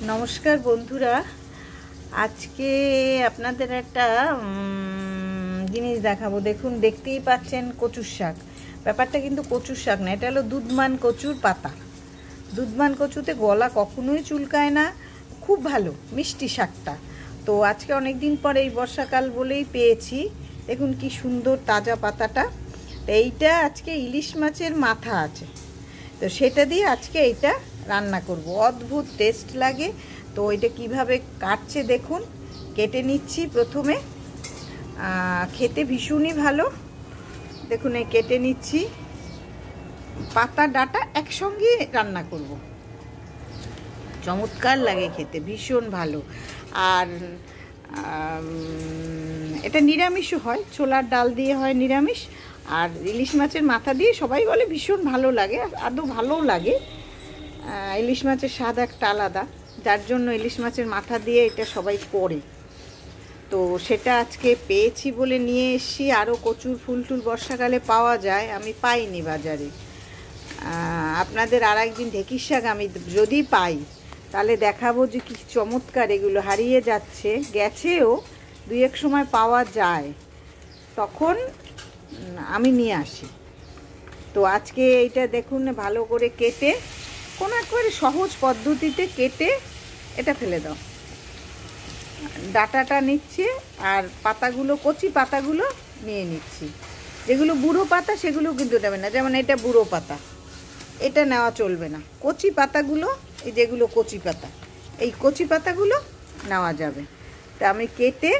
নমস্কার বন্ধুরা, আজকে আপনাদের একটা জিনিস দেখাবো। দেখুন, দেখতেই পাচ্ছেন কচুর শাক। ব্যাপারটা কিন্তু কচুর শাক না, এটা হলো দুধমান কচুর পাতা। দুধমান কচুতে গলা কখনোই চুলকায় না, খুব ভালো মিষ্টি শাকটা। তো আজকে অনেক দিন পরে এই বর্ষাকাল বলেই পেয়েছি। দেখুন কি সুন্দর তাজা পাতাটা। তো এইটা আজকে ইলিশ মাছের মাথা আছে, তো সেটা দিয়ে আজকে এইটা রান্না করব। অদ্ভুত টেস্ট লাগে। তো এটা কিভাবে কাটছে দেখুন, কেটে নিচ্ছি প্রথমে। খেতে ভীষণই ভালো। দেখুন এই কেটে নিচ্ছি, পাতা ডাটা একসঙ্গে রান্না করব। চমৎকার লাগে খেতে, ভীষণ ভালো। আর এটা নিরামিষও হয়, ছোলার ডাল দিয়ে হয় নিরামিষ। আর ইলিশ মাছের মাথা দিয়ে সবাই বলে ভীষণ ভালো লাগে, আদৌ ভালোও লাগে। ইলিশ মাছের স্বাদ একটা আলাদা, যার জন্য ইলিশ মাছের মাথা দিয়ে এটা সবাই করে। তো সেটা আজকে পেয়েছি বলে নিয়ে এসেছি। আরও কচুর ফুল টুল বর্ষাকালে পাওয়া যায়, আমি পাইনি বাজারে। আপনাদের আর একদিন ঢেঁকির শাক আমি যদি পাই তাহলে দেখাবো যে কি চমৎকার। এগুলো হারিয়ে যাচ্ছে, গেছেও, দুই এক সময় পাওয়া যায়, তখন আমি নিয়ে আসি। তো আজকে এইটা দেখুন ভালো করে কেটে, কোনো একবারে সহজ পদ্ধতিতে কেটে এটা ফেলে দাও। ডাটাটা নিচ্ছে আর পাতাগুলো, কচি পাতাগুলো নিয়ে নিচ্ছি। যেগুলো বুড়ো পাতা সেগুলো কিন্তু নেবে না, যেমন এটা বুড়ো পাতা, এটা নেওয়া চলবে না। কচি পাতাগুলো, এই যেগুলো কচি পাতা, এই কচি পাতাগুলো নেওয়া যাবে। তা আমি কেটে,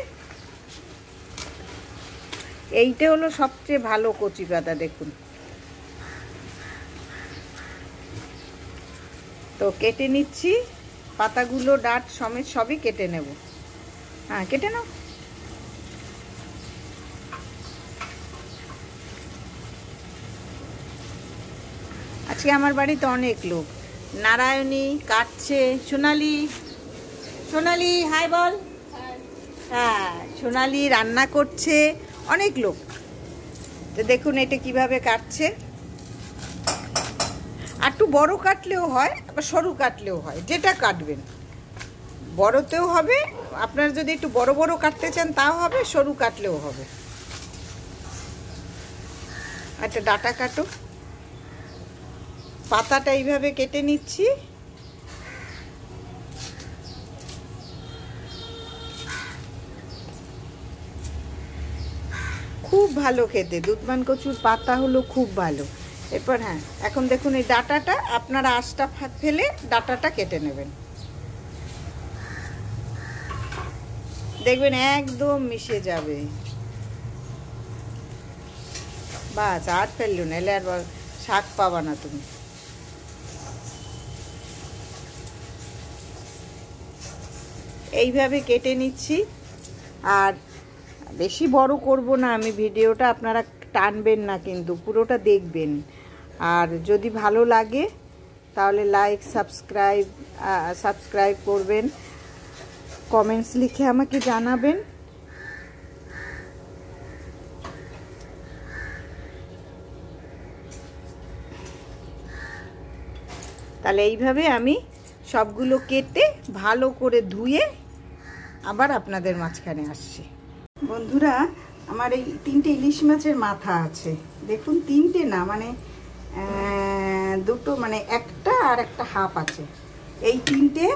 এইটা হলো সবচেয়ে ভালো কচি পাতা, দেখুন। তো কেটে নিচ্ছি, পাতাগুলো ডাঁট সমেত সবই কেটে নেব। হ্যাঁ, কেটে নাও। আজকে আমার বাড়িতে অনেক লোক। নারায়ণী কাটছে, সোনালি, সোনালি হাই বল। হ্যাঁ, সোনালি রান্না করছে, অনেক লোক। তো দেখুন এটা কিভাবে কাটছে। আর একটু বড় কাটলেও হয়, আবার সরু কাটলেও হয়, যেটা কাটবেন। বড়তেও হবে, আপনার যদি একটু বড় বড় কাটতে চান তাও হবে, সরু কাটলেও হবে। একটা ডাটা কাটো। পাতাটা এইভাবে কেটে নিচ্ছি। খুব ভালো খেতে, দুধমান কচুর পাতা হলো খুব ভালো। এরপর হ্যাঁ, এখন দেখুন এই ডাটাটা আপনারা আঁশটা ফেলে ডাটাটা কেটে নেবেন, দেখবেন একদম মিশে যাবে। বাস, আর ফেললো না, এলে আর শাক পাবা না তুমি। এইভাবে কেটে নিচ্ছি। আর বেশি বড় করব না আমি ভিডিওটা, আপনারা টানবেন না কিন্তু, পুরোটা দেখবেন। আর যদি ভালো লাগে তাহলে লাইক সাবস্ক্রাইব করবেন, কমেন্টস লিখে আমাকে জানাবেন। তাহলে এইভাবে আমি সবগুলো কেটে ভালো করে ধুয়ে আবার আপনাদের মাঝখানে আসছি। বন্ধুরা, আমার এই 3টে ইলিশ মাছের মাথা আছে। দেখুন, 3টে না, মানে দুটো, মানে একটা আর একটা হাফ আছে, এই 3টে।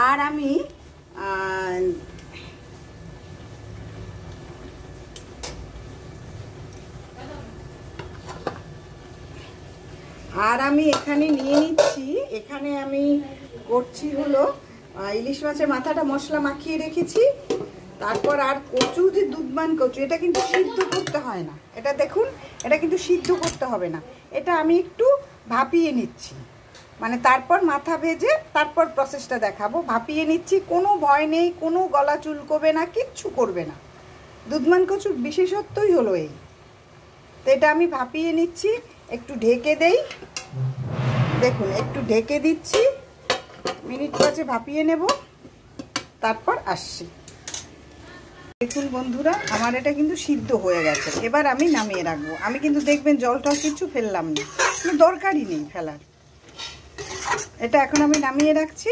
আর আমি এখানে নিয়ে নিচ্ছি, এখানে আমি করছি হলো ইলিশ মাছের মাথাটা মশলা মাখিয়ে রেখেছি। তারপর আর কচু, যে দুধমান কচু, এটা কিন্তু সিদ্ধ করতে হয় না। এটা দেখুন, এটা কিন্তু সিদ্ধ করতে হবে না, এটা আমি একটু ভাপিয়ে নিচ্ছি। মানে তারপর মাথা ভেজে তারপর প্রসেসটা দেখাবো। ভাপিয়ে নিচ্ছি, কোনো ভয় নেই, কোনো গলা চুলকোবে না, কিচ্ছু করবে না। দুধমান কচুর বিশেষত্বই হলো এই। তো এটা আমি ভাপিয়ে নিচ্ছি, একটু ঢেকে দেই। দেখুন একটু ঢেকে দিচ্ছি, মিনিট 5 ভাপিয়ে নেব, তারপর আসছি। দেখুন বন্ধুরা, আমার এটা কিন্তু সিদ্ধ হয়ে গেছে। এবার আমি নামিয়ে রাখবো। আমি কিন্তু দেখবেন জলটা কিছু ফেললাম না, দরকারই নেই ফেলার। এটা এখন আমি নামিয়ে রাখছি।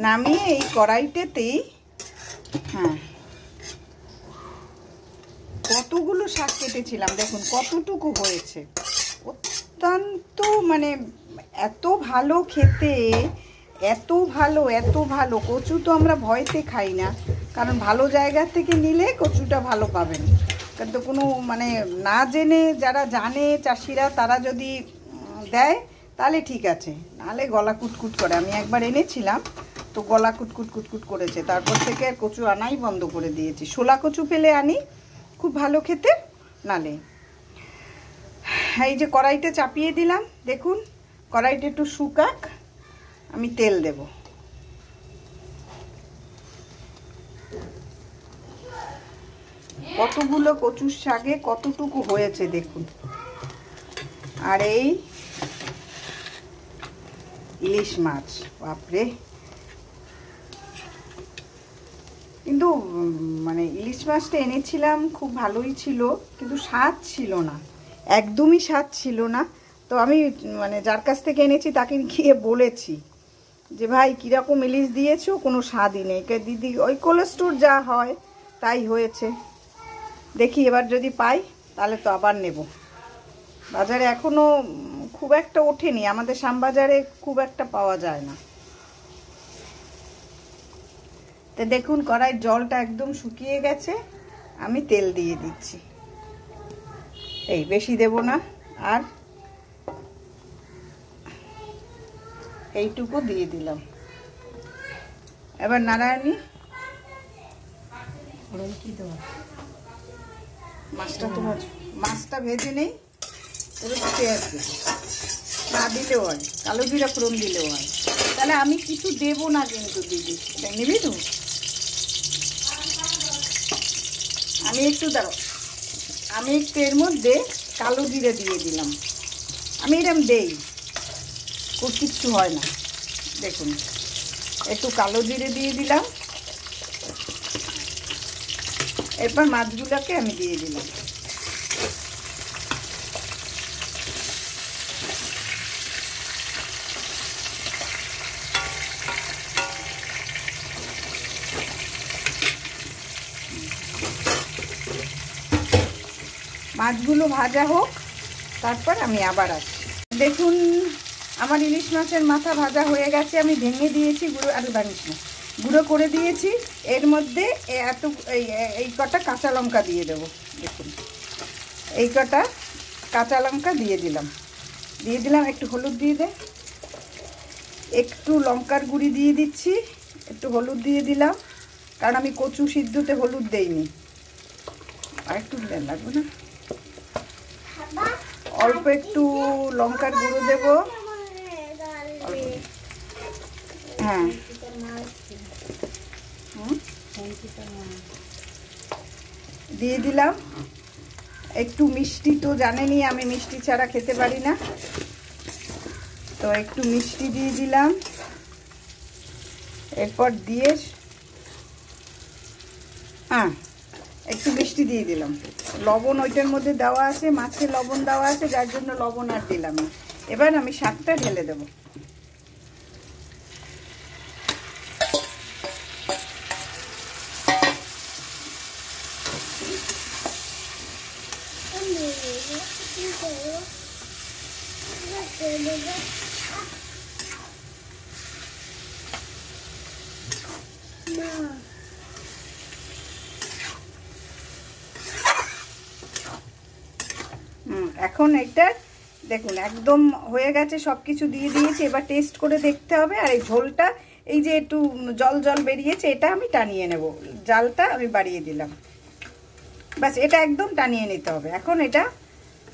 নামিয়ে এই কড়াইটাতেই, হ্যাঁ, কতগুলো শাক কেটেছিলাম দেখুন কতটুকু হয়েছে। অত্যন্ত মানে এত ভালো খেতে, এত ভালো, এত ভালো। কচু তো আমরা ভয়তে খাই না, কারণ ভালো জায়গা থেকে নিলে কচুটা ভালো পাবেন। কিন্তু কোনো মানে না জেনে যারা জানে চাষিরা, তারা যদি দেয় তাহলে ঠিক আছে, নাহলে গলা কুটকুট করে। আমি একবার এনেছিলাম তো গলা কুটকুট কুটকুট করেছে, তারপর থেকে আর কচু আনাই বন্ধ করে দিয়েছি। শোলা কচু পেলে আনি, খুব ভালো খেতে। নালে এই যে কড়াইতে চাপিয়ে দিলাম, দেখুন কড়াইটা একটু শুকাক, আমি তেল দেব। কতগুলো কচুর শাকে কতটুকু হয়েছে দেখুন। আর এই ইলিশ মাছ, বাপরে, কিন্তু মানে ইলিশ মাছটা এনেছিলাম খুব ভালোই ছিল, কিন্তু স্বাদ ছিল না, একদমই স্বাদ ছিল না। তো আমি মানে যার কাছ থেকে এনেছি তাকে গিয়ে বলেছি যে ভাই কীরকম ইলিশ দিয়েছো, কোনো স্বাদই নেই। দিদি ওই কোলেস্টোর যা হয় তাই হয়েছে। দেখি এবার যদি পাই তাহলে তো আবার নেব। বাজারে এখনও খুব একটা ওঠেনি, আমাদের শ্যামবাজারে খুব একটা পাওয়া যায় না। তো দেখুন কড়াইয়ের জলটা একদম শুকিয়ে গেছে, আমি তেল দিয়ে দিচ্ছি। এই বেশি দেব না, আর এইটুকু দিয়ে দিলাম। এবার নারায়ণী মাছটা তো মাছটা ভেজে নেই, এবার পেঁয়াজ দেব, না দিলেও হয়, কালো জিরা ফোড়ন দিলেও হয়। তাহলে আমি কিছু দেব না কিন্তু দিদি, এটা নিবি তো। আমি একটু দাঁড়ো, আমি একটু এর মধ্যে কালো জিরে দিয়ে দিলাম। আমি এরকম দেই, খুব কিচ্ছু হয় না। দেখুন একটু কালো জিরে দিয়ে দিলাম, এরপর মাছগুলোকে আমি দিয়ে দিলাম। মাছগুলো ভাজা হোক, তারপর আমি আবার আসছি। দেখুন আমার ইলিশ মাছের মাথা ভাজা হয়ে গেছে, আমি ভেঙে দিয়েছি, গুঁড়ো আর বানিস না, গুঁড়ো করে দিয়েছি। এর মধ্যে এত এই কটা কাঁচা লঙ্কা দিয়ে দেবো। দেখুন এই কটা কাঁচা লঙ্কা দিয়ে দিলাম, একটু হলুদ দিয়ে দে, একটু লঙ্কার গুঁড়ি দিয়ে দিচ্ছি, একটু হলুদ দিয়ে দিলাম, কারণ আমি কচু সিদ্ধতে হলুদ দেইনি। আর একটু লাগবে না, অল্প একটু লঙ্কার গুঁড়ো দেবো, হ্যাঁ দিয়ে দিলাম। একটু মিষ্টি তো জানেনই আমি মিষ্টি ছাড়া খেতে পারি না, তো একটু মিষ্টি দিয়ে দিলাম। এরপর দিয়ে হ্যাঁ একটু মিষ্টি দিয়ে দিলাম। লবণ ওইটার মধ্যে দেওয়া আছে, মাছে লবণ দেওয়া আছে, যার জন্য লবণ আর দিলাম না। এবার আমি শাকটা ঢেলে দেব। এখন এটা দেখুন একদম হয়ে গেছে, সব কিছু দিয়ে দিয়েছি। এবার টেস্ট করে দেখতে হবে। আর এই ঝোলটা এই যে একটু জল জল বেরিয়েছে, এটা আমি টানিয়ে নেব, জালটা আমি বাড়িয়ে দিলাম, ব্যাস এটা একদম টানিয়ে নিতে হবে। এখন এটা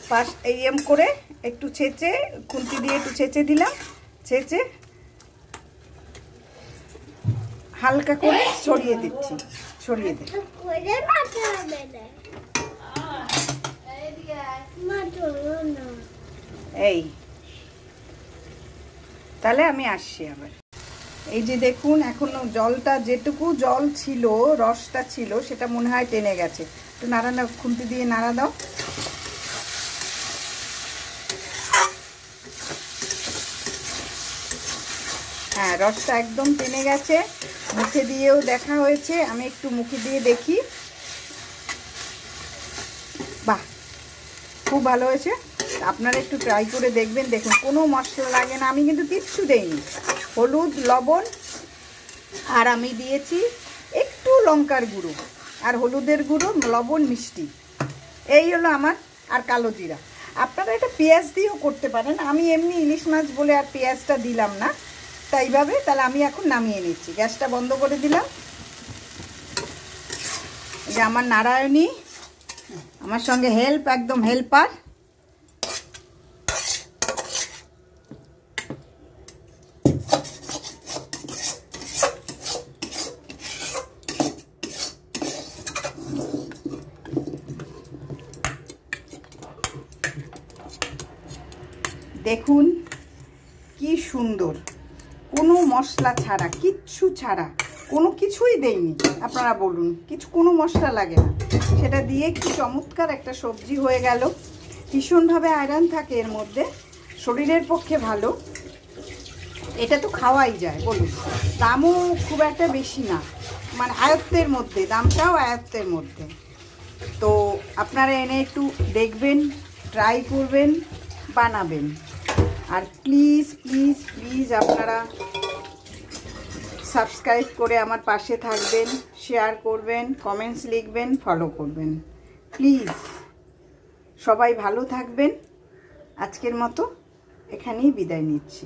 ফার্স্ট এম করে একটু ছেঁচে, খুন্তি দিয়ে একটু ছেঁচে দিলাম, ছেঁচে হালকা করে ছড়িয়ে দিচ্ছি, ছড়িয়ে দে। এই তাহলে আমি আসছি আবার। এই যে দেখুন এখনো জলটা, যেটুকু জল ছিল, রসটা ছিল, সেটা মনে হয় টেনে গেছে। একটু নাড়া না, খুন্তি দিয়ে নাড়া দাও। হ্যাঁ, রসটা একদম টেনে গেছে, মুখে দিয়েও দেখা হয়েছে, আমি একটু মুখে দিয়ে দেখি। বাহ, খুব ভালো হয়েছে। আপনারা একটু ট্রাই করে দেখবেন। দেখুন কোনো মশলা লাগে না, আমি কিন্তু কিচ্ছু দেইনি। হলুদ, লবণ, আর আমি দিয়েছি একটু লঙ্কার গুঁড়ো আর হলুদের গুঁড়ো, লবণ, মিষ্টি, এই হলো আমার, আর কালো জিরা। আপনারা এটা পেঁয়াজ দিয়েও করতে পারেন, আমি এমনি ইলিশ মাছ বলে আর পেঁয়াজটা দিলাম না, তাই এইভাবে। তাহলে আমি এখন নামিয়ে নিচ্ছি, গ্যাসটা বন্ধ করে দিলাম। এই যে আমার নারায়ণী আমার সঙ্গে হেল্প, একদম হেল্পার। দেখুন কি সুন্দর, কোনো মশলা ছাড়া, কিচ্ছু ছাড়া, কোনো কিছুই দেইনি। আপনারা বলুন, কিছু কোনো মশলা লাগে না, সেটা দিয়ে কি চমৎকার একটা সবজি হয়ে গেল। ভীষণভাবে আয়রন থাকে এর মধ্যে, শরীরের পক্ষে ভালো। এটা তো খাওয়াই যায়, বলুন। দামও খুব একটা বেশি না, মানে আয়ত্তের মধ্যে, দামটাও আয়ত্তের মধ্যে। তো আপনারা এনে একটু দেখবেন, ট্রাই করবেন, বানাবেন। আর প্লিজ প্লিজ প্লিজ আপনারা সাবস্ক্রাইব করে আমার পাশে থাকবেন, শেয়ার করবেন, কমেন্টস লিখবেন, ফলো করবেন প্লিজ। সবাই ভালো থাকবেন। আজকের মতো এখানেই বিদায় নিচ্ছি।